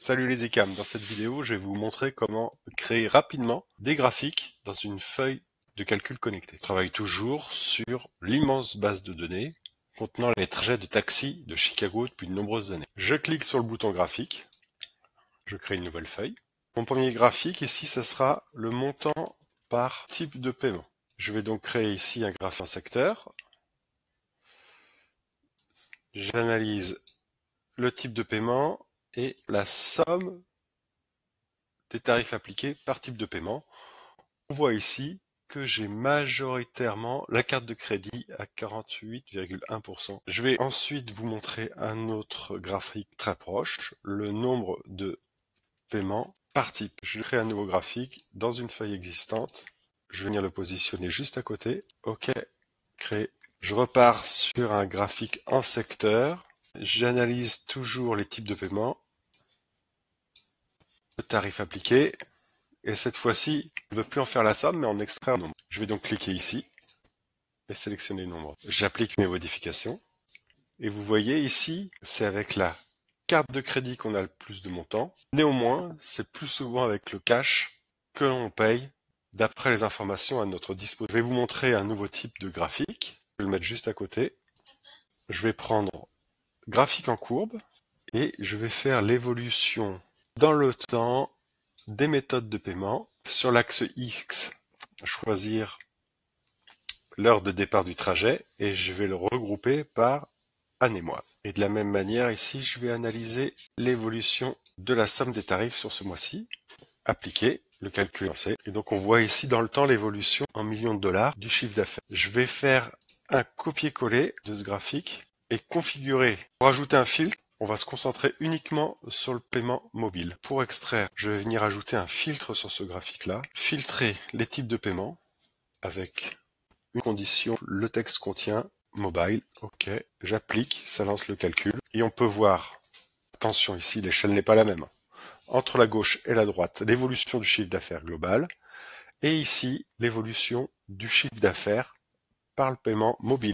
Salut les ECAM, dans cette vidéo je vais vous montrer comment créer rapidement des graphiques dans une feuille de calcul connectée. Je travaille toujours sur l'immense base de données contenant les trajets de taxi de Chicago depuis de nombreuses années. Je clique sur le bouton graphique, je crée une nouvelle feuille. Mon premier graphique ici, ça sera le montant par type de paiement. Je vais donc créer ici un graphique en secteur. J'analyse le type de paiement et la somme des tarifs appliqués par type de paiement. On voit ici que j'ai majoritairement la carte de crédit à 48,1%. Je vais ensuite vous montrer un autre graphique très proche, le nombre de paiements par type. Je crée un nouveau graphique dans une feuille existante. Je vais venir le positionner juste à côté. OK, créer. Je repars sur un graphique en secteur. J'analyse toujours les types de paiement, le tarif appliqué. Et cette fois-ci, je ne veux plus en faire la somme, mais en extraire un nombre. Je vais donc cliquer ici et sélectionner le nombre. J'applique mes modifications. Et vous voyez ici, c'est avec la carte de crédit qu'on a le plus de montant. Néanmoins, c'est plus souvent avec le cash que l'on paye d'après les informations à notre disposition. Je vais vous montrer un nouveau type de graphique. Je vais le mettre juste à côté. Je vais prendre graphique en courbe et je vais faire l'évolution dans le temps des méthodes de paiement. Sur l'axe X, choisir l'heure de départ du trajet et je vais le regrouper par année-mois. Et de la même manière, ici, je vais analyser l'évolution de la somme des tarifs sur ce mois-ci. Appliquer, le calcul lancé. Et donc, on voit ici dans le temps l'évolution en millions de dollars du chiffre d'affaires. Je vais faire un copier-coller de ce graphique et configurer. Pour ajouter un filtre, on va se concentrer uniquement sur le paiement mobile. Pour extraire, je vais venir ajouter un filtre sur ce graphique-là. Filtrer les types de paiement avec une condition, le texte contient mobile. OK, j'applique, ça lance le calcul. Et on peut voir, attention ici, l'échelle n'est pas la même. Entre la gauche et la droite, l'évolution du chiffre d'affaires global. Et ici, l'évolution du chiffre d'affaires par le paiement mobile.